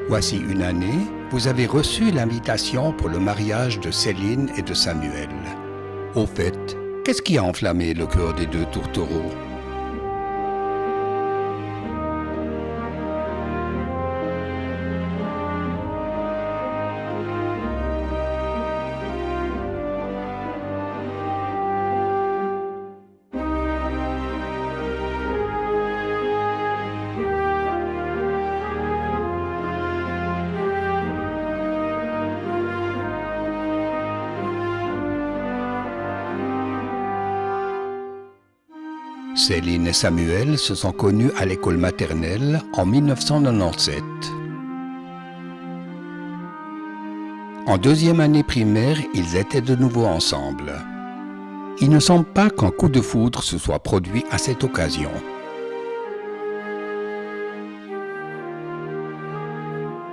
Voici une année, vous avez reçu l'invitation pour le mariage de Céline et de Samuel. Au fait, qu'est-ce qui a enflammé le cœur des deux tourtereaux? Céline et Samuel se sont connus à l'école maternelle en 1997. En deuxième année primaire, ils étaient de nouveau ensemble. Il ne semble pas qu'un coup de foudre se soit produit à cette occasion.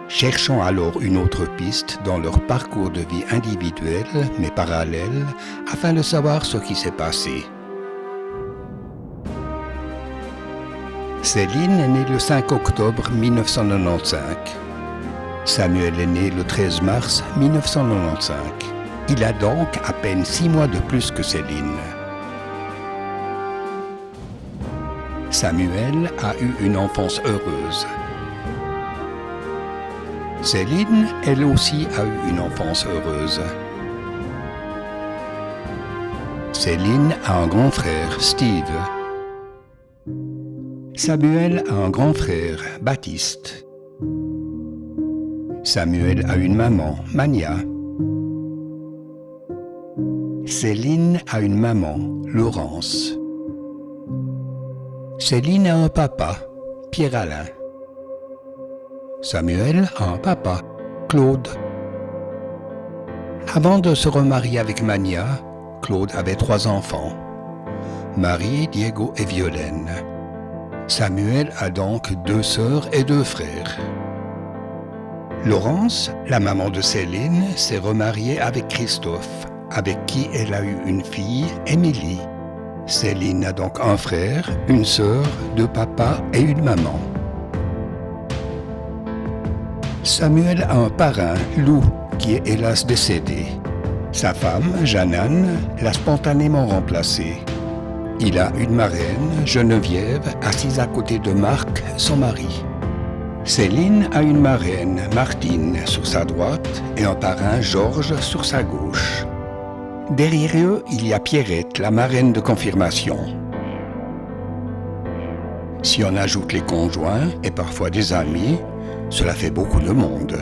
Cherchons alors une autre piste dans leur parcours de vie individuel mais parallèle afin de savoir ce qui s'est passé. Céline est née le 5 octobre 1995. Samuel est né le 13 mars 1995. Il a donc à peine 6 mois de plus que Céline. Samuel a eu une enfance heureuse. Céline, elle aussi, a eu une enfance heureuse. Céline a un grand frère, Steve. Samuel a un grand frère, Baptiste. Samuel a une maman, Mania. Céline a une maman, Laurence. Céline a un papa, Pierre-Alain. Samuel a un papa, Claude. Avant de se remarier avec Mania, Claude avait 3 enfants, Marie, Diego et Violaine. Samuel a donc 2 sœurs et 2 frères. Laurence, la maman de Céline, s'est remariée avec Christophe, avec qui elle a eu une fille, Émilie. Céline a donc un frère, une sœur, 2 papas et une maman. Samuel a un parrain, Lou, qui est hélas décédé. Sa femme, Jeannane, l'a spontanément remplacé. Il a une marraine, Geneviève, assise à côté de Marc, son mari. Céline a une marraine, Martine, sur sa droite et un parrain, Georges, sur sa gauche. Derrière eux, il y a Pierrette, la marraine de confirmation. Si on ajoute les conjoints et parfois des amis, cela fait beaucoup de monde.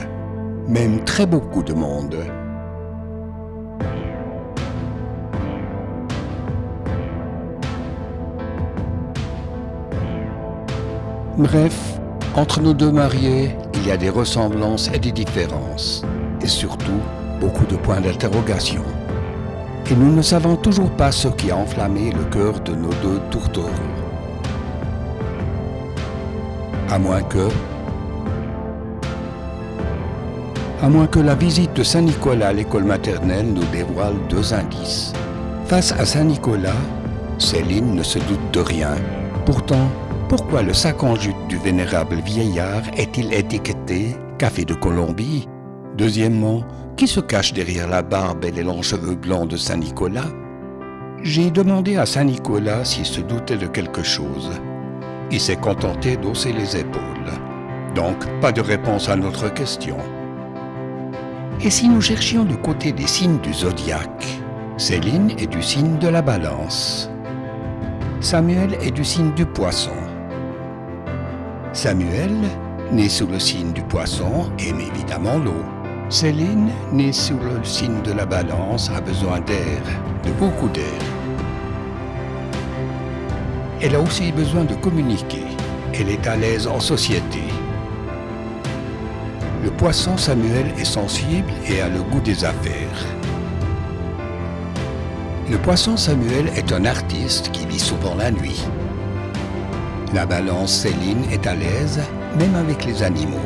Même très beaucoup de monde. Bref, entre nos deux mariés, il y a des ressemblances et des différences, et surtout beaucoup de points d'interrogation. Et nous ne savons toujours pas ce qui a enflammé le cœur de nos deux tourtereaux. À moins que la visite de Saint-Nicolas à l'école maternelle nous dévoile 2 indices. Face à Saint-Nicolas, Céline ne se doute de rien. Pourtant, pourquoi le sac en jute du vénérable vieillard est-il étiqueté « Café de Colombie » ? Deuxièmement, qui se cache derrière la barbe et les longs cheveux blancs de Saint-Nicolas ? J'ai demandé à Saint-Nicolas s'il se doutait de quelque chose. Il s'est contenté d'hausser les épaules. Donc, pas de réponse à notre question. Et si nous cherchions du côté des signes du zodiaque ? Céline est du signe de la Balance. Samuel est du signe du Poisson. Samuel, né sous le signe du Poisson, aime évidemment l'eau. Céline, née sous le signe de la Balance, a besoin d'air, de beaucoup d'air. Elle a aussi besoin de communiquer. Elle est à l'aise en société. Le Poisson Samuel est sensible et a le goût des affaires. Le Poisson Samuel est un artiste qui vit souvent la nuit. La Balance Céline est à l'aise, même avec les animaux.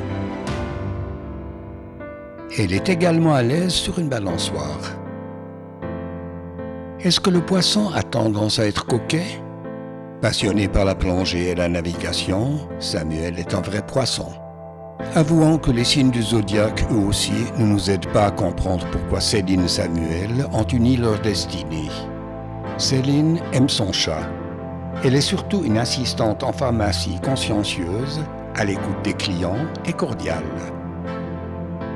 Elle est également à l'aise sur une balançoire. Est-ce que le Poisson a tendance à être coquet ? Passionné par la plongée et la navigation, Samuel est un vrai poisson. Avouons que les signes du zodiaque, eux aussi, ne nous aident pas à comprendre pourquoi Céline et Samuel ont uni leur destinée. Céline aime son chat. Elle est surtout une assistante en pharmacie consciencieuse, à l'écoute des clients et cordiale.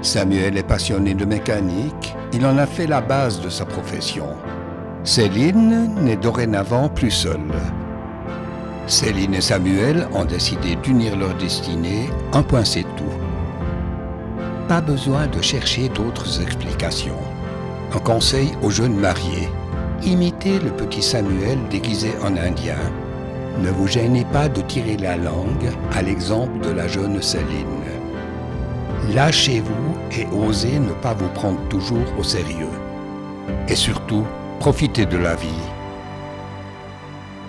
Samuel est passionné de mécanique, il en a fait la base de sa profession. Céline n'est dorénavant plus seule. Céline et Samuel ont décidé d'unir leur destinée, un point c'est tout. Pas besoin de chercher d'autres explications. Un conseil aux jeunes mariés. Imitez le petit Samuel déguisé en indien. Ne vous gênez pas de tirer la langue à l'exemple de la jeune Céline. Lâchez-vous et osez ne pas vous prendre toujours au sérieux. Et surtout, profitez de la vie.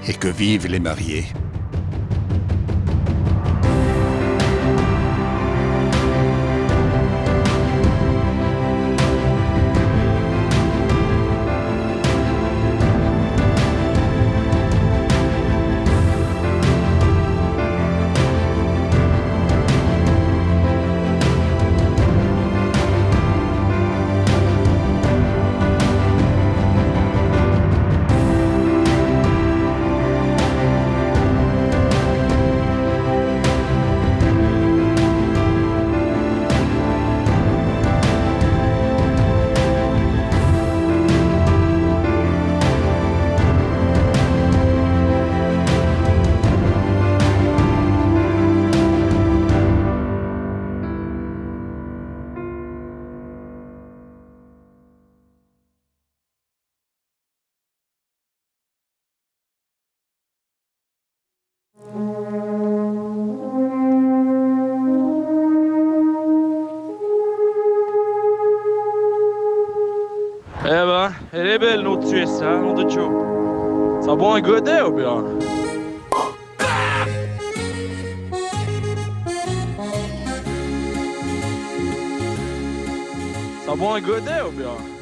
Et que vivent les mariés. Eh ben, elle est belle notre Suisse, hein, nom de Joe. Ça boit un godet ou bien? Ça boit un godet ou bien?